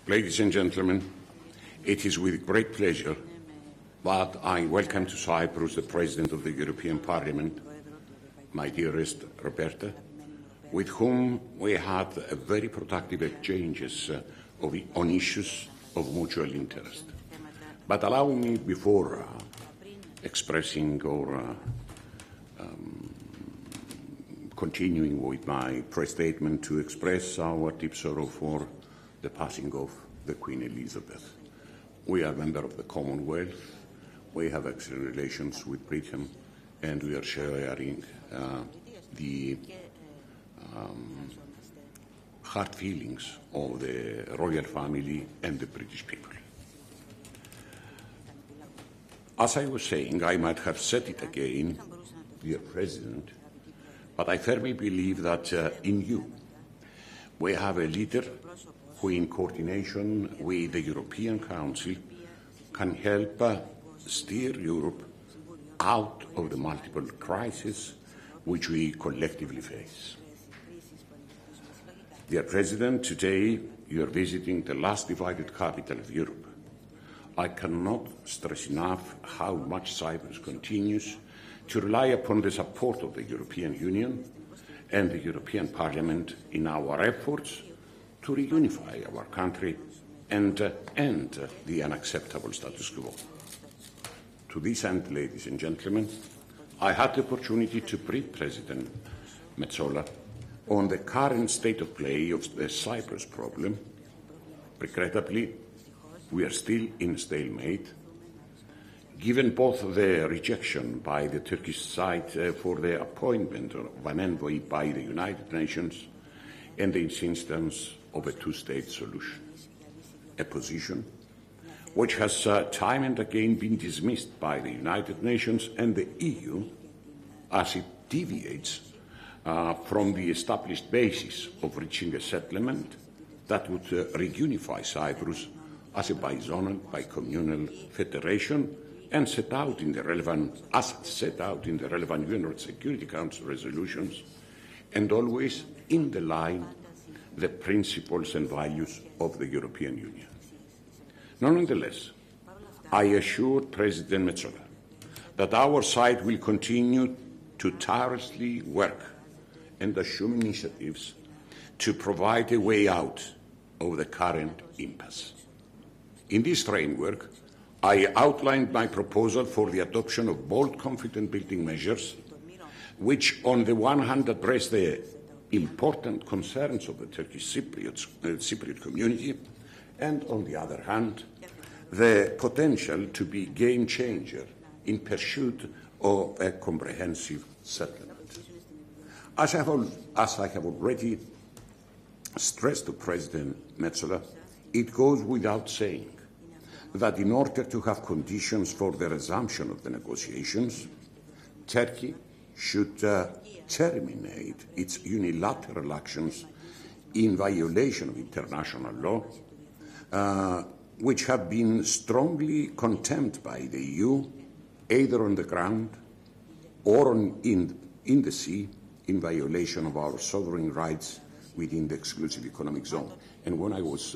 Ladies and gentlemen, it is with great pleasure that I welcome to Cyprus the President of the European Parliament, my dearest Roberta, with whom we had a very productive exchanges on issues of mutual interest. But allow me, before expressing or continuing with my press statement, to express our deep sorrow for the passing of the Queen Elizabeth. We are a member of the Commonwealth, we have excellent relations with Britain, and we are sharing the hard feelings of the royal family and the British people. As I was saying, I might have said it again, dear President, but I firmly believe that in you we have a leader who, in coordination with the European Council, can help steer Europe out of the multiple crises which we collectively face. Dear President, today you are visiting the last divided capital of Europe. I cannot stress enough how much Cyprus continues to rely upon the support of the European Union and the European Parliament in our efforts to reunify our country and end the unacceptable status quo. To this end, ladies and gentlemen, I had the opportunity to brief President Metsola on the current state of play of the Cyprus problem. Regrettably, we are still in stalemate, given both the rejection by the Turkish side for the appointment of an envoy by the United Nations and the insistence of a two-state solution, a position which has time and again been dismissed by the United Nations and the EU as it deviates from the established basis of reaching a settlement that would reunify Cyprus as a bizonal, bicommunal federation and set out in the relevant UN Security Council resolutions, and always in the line the principles and values of the European Union. Nonetheless, I assured President Metsola that our side will continue to tirelessly work and assume initiatives to provide a way out of the current impasse. In this framework, I outlined my proposal for the adoption of bold confidence-building measures, which on the one hand address the important concerns of the Turkish Cypriot community, and on the other hand, the potential to be game changer in pursuit of a comprehensive settlement. As I have already stressed to President Metsola, it goes without saying that in order to have conditions for the resumption of the negotiations, Turkey should terminate its unilateral actions in violation of international law, which have been strongly condemned by the EU, either on the ground or in the sea, in violation of our sovereign rights within the exclusive economic zone. And when I was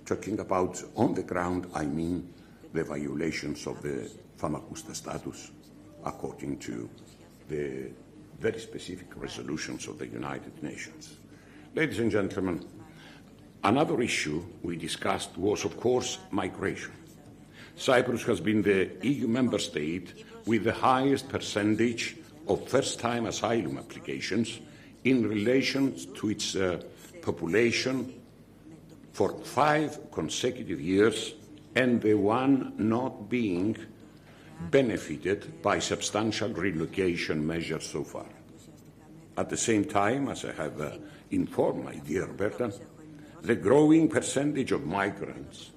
talking about on the ground, I mean the violations of the Famagusta status according to the very specific resolutions of the United Nations. Ladies and gentlemen, another issue we discussed was, of course, migration. Cyprus has been the EU member state with the highest percentage of first-time asylum applications in relation to its population for 5 consecutive years, and the one not being benefited by substantial relocation measures so far. At the same time, as I have informed my dear Roberta, the growing percentage of migrants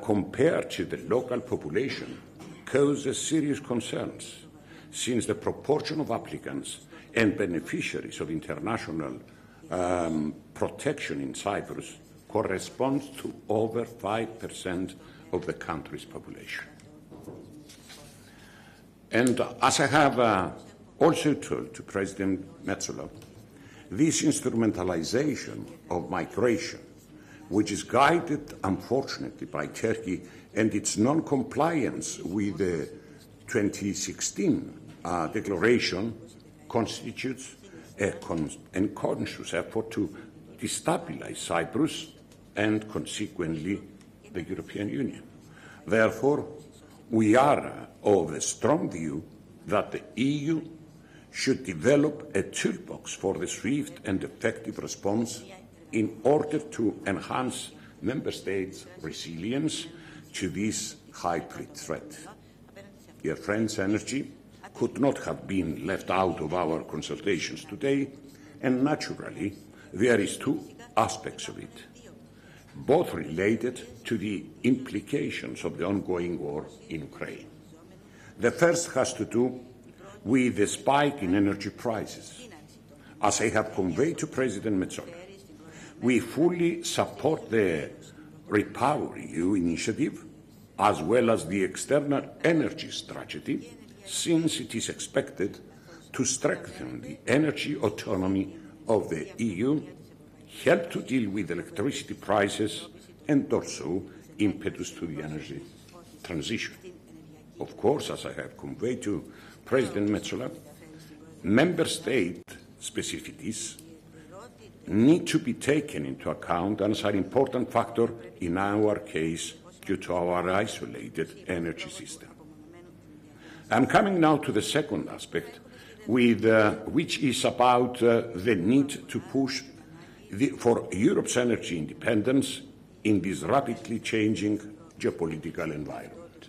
compared to the local population causes serious concerns, since the proportion of applicants and beneficiaries of international protection in Cyprus corresponds to over 5% of the country's population. And as I have also told to President Metsola, this instrumentalization of migration which is guided, unfortunately, by Turkey and its non-compliance with the 2016 declaration, constitutes a conscious effort to destabilize Cyprus and, consequently, the European Union. Therefore, we are of the strong view that the EU should develop a toolbox for the swift and effective response in order to enhance Member States' resilience to this hybrid threat. Dear friends, energy could not have been left out of our consultations today, and naturally, there is two aspects of it, both related to the implications of the ongoing war in Ukraine. The first has to do with the spike in energy prices. As I have conveyed to President Metsola, we fully support the REPowerEU initiative as well as the external energy strategy, since it is expected to strengthen the energy autonomy of the EU, help to deal with electricity prices, and also impetus to the energy transition. Of course, as I have conveyed to President Metsola, Member State specificities need to be taken into account and are an important factor in our case due to our isolated energy system. I'm coming now to the second aspect, which is about the need to push for Europe's energy independence in this rapidly changing geopolitical environment.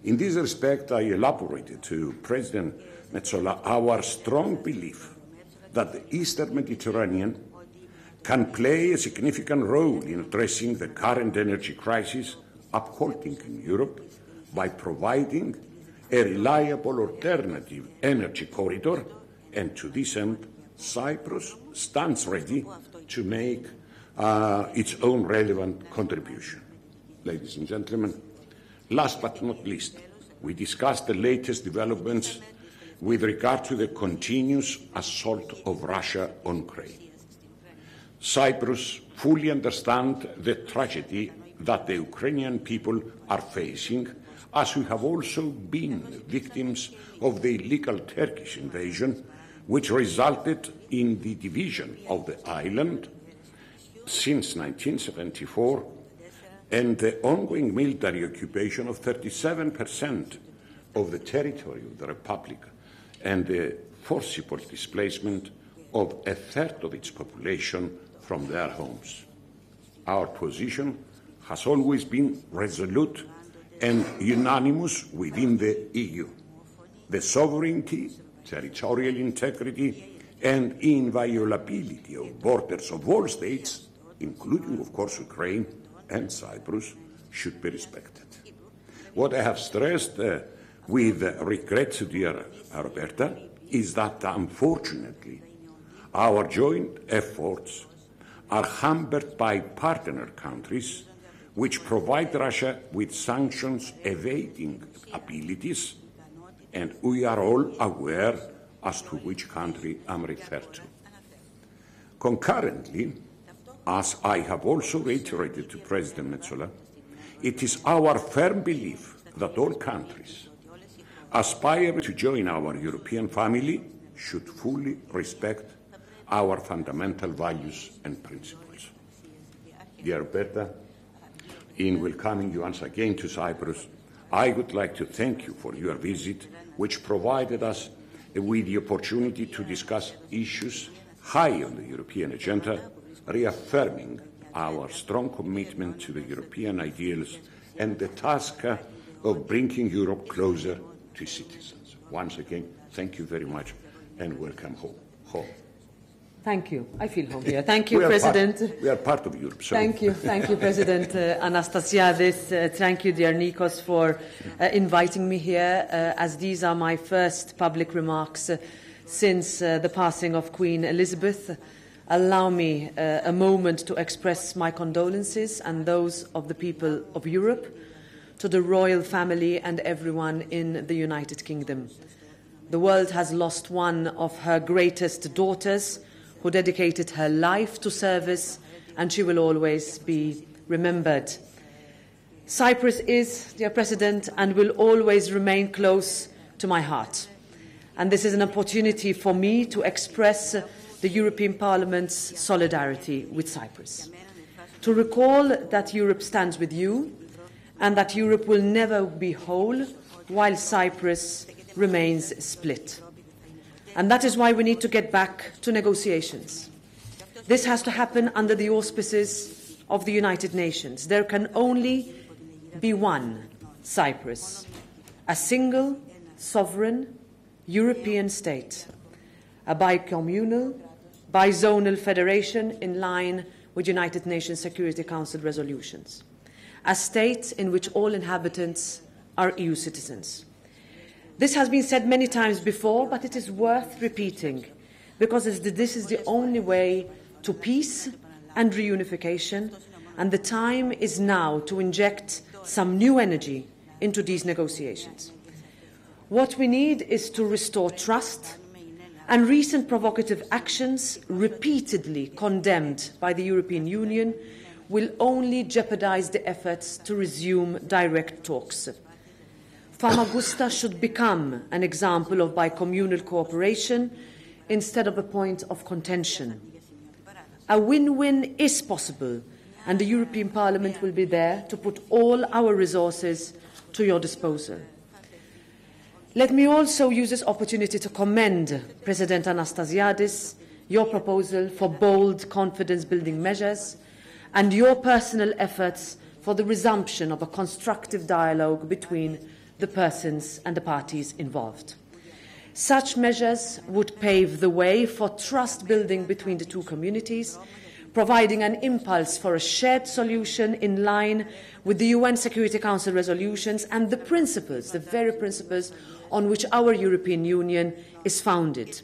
In this respect, I elaborated to President Metsola our strong belief that the Eastern Mediterranean can play a significant role in addressing the current energy crisis upholding in Europe by providing a reliable alternative energy corridor, and to this end, Cyprus stands ready to make its own relevant contribution. Ladies and gentlemen, last but not least, we discussed the latest developments with regard to the continuous assault of Russia on Ukraine. Cyprus fully understands the tragedy that the Ukrainian people are facing, as we have also been victims of the illegal Turkish invasion, which resulted in the division of the island since 1974 and the ongoing military occupation of 37% of the territory of the Republic and the forcible displacement of a third of its population from their homes. Our position has always been resolute and unanimous within the EU. The sovereignty, territorial integrity, and inviolability of borders of all states, including, of course, Ukraine and Cyprus, should be respected. What I have stressed with regret, dear Roberta, is that, unfortunately, our joint efforts are hampered by partner countries which provide Russia with sanctions evading abilities, and we are all aware as to which country I'm referred to. Concurrently, as I have also reiterated to President Metsola, it is our firm belief that all countries aspiring to join our European family should fully respect our fundamental values and principles. Dear Roberta, in welcoming you once again to Cyprus, I would like to thank you for your visit, which provided us with the opportunity to discuss issues high on the European agenda, reaffirming our strong commitment to the European ideals and the task of bringing Europe closer to citizens. Once again, thank you very much and welcome home. Thank you. I feel home here. Thank you, President. We are part of Europe. So. Thank you, President Anastasiadis. Thank you, dear Nikos, for inviting me here, as these are my first public remarks since the passing of Queen Elizabeth. Allow me a moment to express my condolences and those of the people of Europe to the royal family and everyone in the United Kingdom. The world has lost one of her greatest daughters, who dedicated her life to service and she will always be remembered. Cyprus is, dear President, and will always remain close to my heart. And this is an opportunity for me to express the European Parliament's solidarity with Cyprus. To recall that Europe stands with you and that Europe will never be whole while Cyprus remains split. And that is why we need to get back to negotiations. This has to happen under the auspices of the United Nations. There can only be one Cyprus, a single, sovereign, European state, a bicommunal, bizonal federation in line with United Nations Security Council resolutions, a state in which all inhabitants are EU citizens. This has been said many times before, but it is worth repeating, because this is the only way to peace and reunification, and the time is now to inject some new energy into these negotiations. What we need is to restore trust, and recent provocative actions, repeatedly condemned by the European Union, will only jeopardise the efforts to resume direct talks. Famagusta should become an example of bicommunal cooperation instead of a point of contention. A win-win is possible, and the European Parliament will be there to put all our resources to your disposal. Let me also use this opportunity to commend President Anastasiadis, your proposal for bold confidence-building measures, and your personal efforts for the resumption of a constructive dialogue between the persons and the parties involved. Such measures would pave the way for trust-building between the two communities, providing an impulse for a shared solution in line with the UN Security Council resolutions and the principles, the very principles on which our European Union is founded.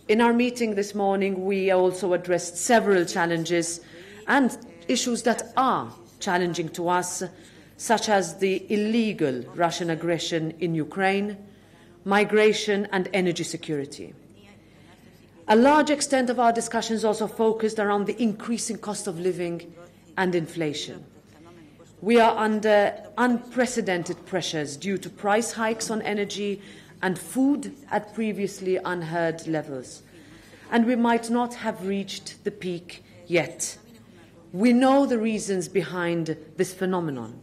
In our meeting this morning, we also addressed several challenges and issues that are challenging to us, such as the illegal Russian aggression in Ukraine, migration and energy security. A large extent of our discussions also focused around the increasing cost of living and inflation. We are under unprecedented pressures due to price hikes on energy and food at previously unheard levels, and we might not have reached the peak yet. We know the reasons behind this phenomenon.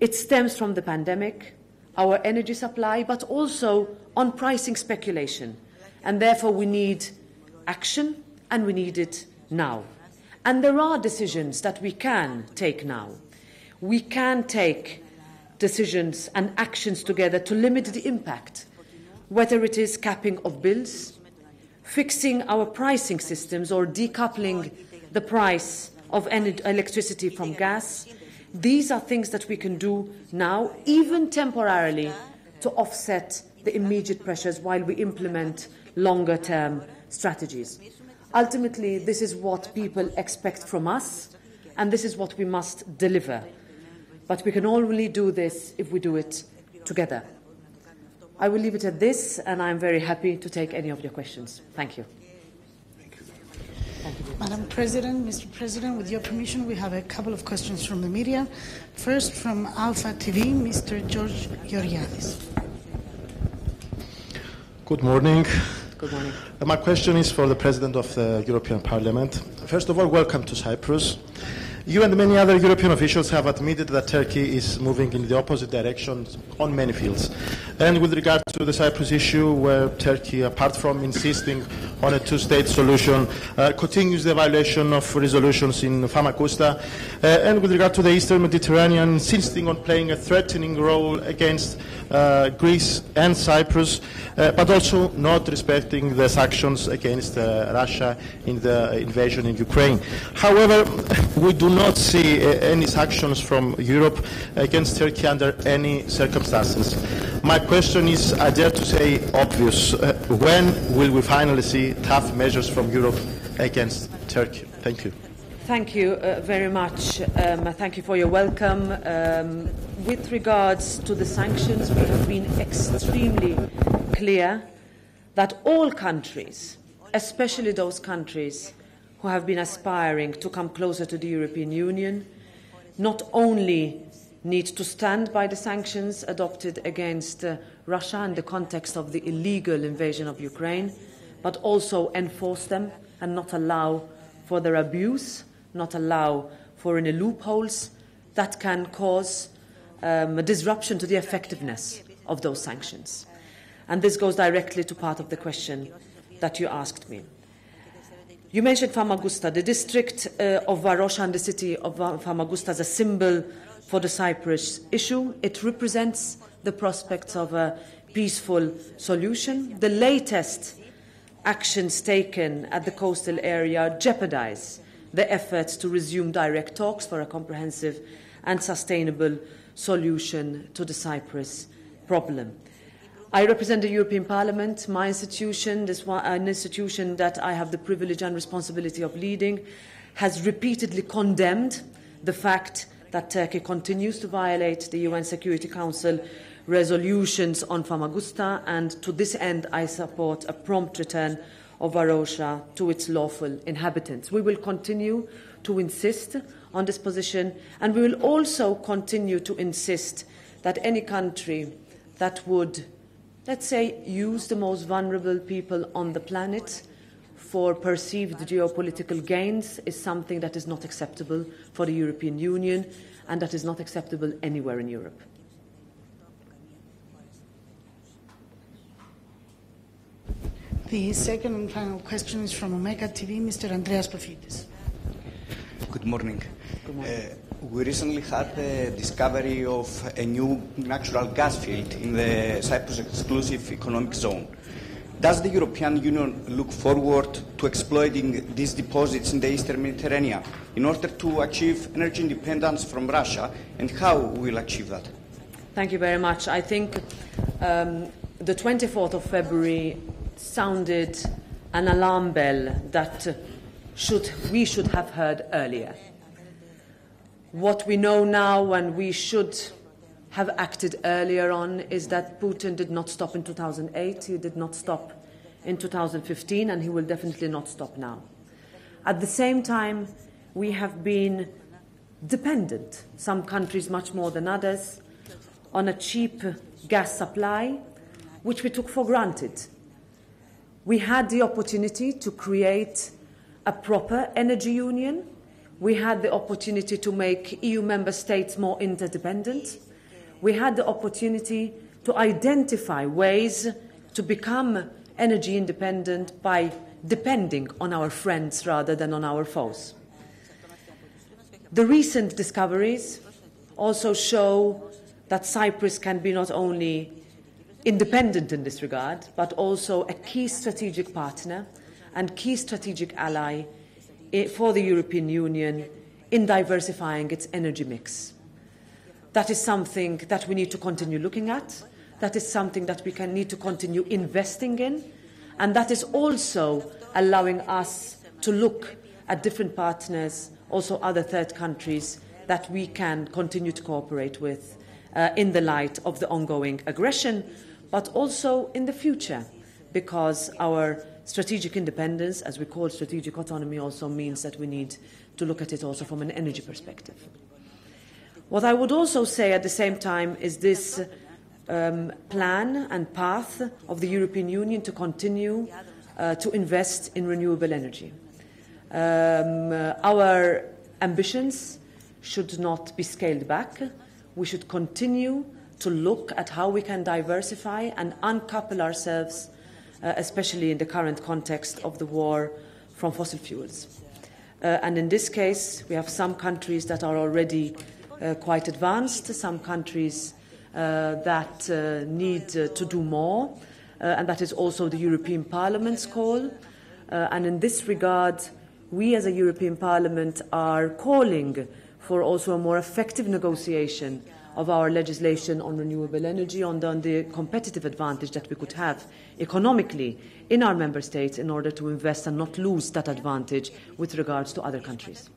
It stems from the pandemic, our energy supply, but also on pricing speculation. And therefore we need action, and we need it now. And there are decisions that we can take now. We can take decisions and actions together to limit the impact, whether it is capping of bills, fixing our pricing systems, or decoupling the price of electricity from gas. These are things that we can do now, even temporarily, to offset the immediate pressures while we implement longer-term strategies. Ultimately, this is what people expect from us, and this is what we must deliver. But we can only do this if we do it together. I will leave it at this, and I'm very happy to take any of your questions. Thank you. Madam President, Mr. President, with your permission, we have a couple of questions from the media. First, from Alpha TV, Mr. George Georgiadis. Good morning. Good morning. My question is for the President of the European Parliament. First of all, welcome to Cyprus. You and many other European officials have admitted that Turkey is moving in the opposite direction on many fields. And with regard to the Cyprus issue, where Turkey, apart from insisting on a two-state solution, continues the violation of resolutions in Famagusta, and with regard to the Eastern Mediterranean, insisting on playing a threatening role against Greece and Cyprus, but also not respecting the sanctions against Russia in the invasion in Ukraine. However, we do not see any sanctions from Europe against Turkey under any circumstances. My question is, I dare to say, obvious. When will we finally see tough measures from Europe against Turkey? Thank you. Thank you very much. Thank you for your welcome. With regards to the sanctions, we have been extremely clear that all countries, especially those countries who have been aspiring to come closer to the European Union not only need to stand by the sanctions adopted against Russia in the context of the illegal invasion of Ukraine, but also enforce them and not allow for their abuse, not allow for any loopholes that can cause a disruption to the effectiveness of those sanctions. And this goes directly to part of the question that you asked me. You mentioned Famagusta, the district of Varosha and the city of Famagusta as a symbol for the Cyprus issue. It represents the prospects of a peaceful solution. The latest actions taken at the coastal area jeopardize the efforts to resume direct talks for a comprehensive and sustainable solution to the Cyprus problem. I represent the European Parliament, my institution, an institution that I have the privilege and responsibility of leading, has repeatedly condemned the fact that Turkey continues to violate the UN Security Council resolutions on Famagusta, and to this end I support a prompt return of Varosha to its lawful inhabitants. We will continue to insist on this position, and we will also continue to insist that any country that would, let's say, use the most vulnerable people on the planet for perceived geopolitical gains is something that is not acceptable for the European Union and that is not acceptable anywhere in Europe. The second and final question is from Omega TV, Mr. Andreas Pafidis. Good morning. Good morning. We recently had the discovery of a new natural gas field in the Cyprus exclusive economic zone. Does the European Union look forward to exploiting these deposits in the Eastern Mediterranean in order to achieve energy independence from Russia, and how will achieve that? Thank you very much. I think the 24th of February sounded an alarm bell that we should have heard earlier. What we know now, and we should have acted earlier on, is that Putin did not stop in 2008, he did not stop in 2015, and he will definitely not stop now. At the same time, we have been dependent, some countries much more than others, on a cheap gas supply, which we took for granted. We had the opportunity to create a proper energy union. We had the opportunity to make EU member states more interdependent. We had the opportunity to identify ways to become energy independent by depending on our friends rather than on our foes. The recent discoveries also show that Cyprus can be not only independent in this regard, but also a key strategic partner and key strategic ally for the European Union in diversifying its energy mix. That is something that we need to continue looking at. That is something that we need to continue investing in. And that is also allowing us to look at different partners, also other third countries, that we can continue to cooperate with in the light of the ongoing aggression, but also in the future, because our strategic independence, as we call strategic autonomy, also means that we need to look at it also from an energy perspective. What I would also say at the same time is this plan and path of the European Union to continue to invest in renewable energy. Our ambitions should not be scaled back. We should continue to look at how we can diversify and uncouple ourselves, especially in the current context of the war, from fossil fuels. And in this case, we have some countries that are already quite advanced, some countries that need to do more, and that is also the European Parliament's call. And in this regard, we as a European Parliament are calling for also a more effective negotiation of our legislation on renewable energy, on the competitive advantage that we could have economically in our member states in order to invest and not lose that advantage with regards to other countries.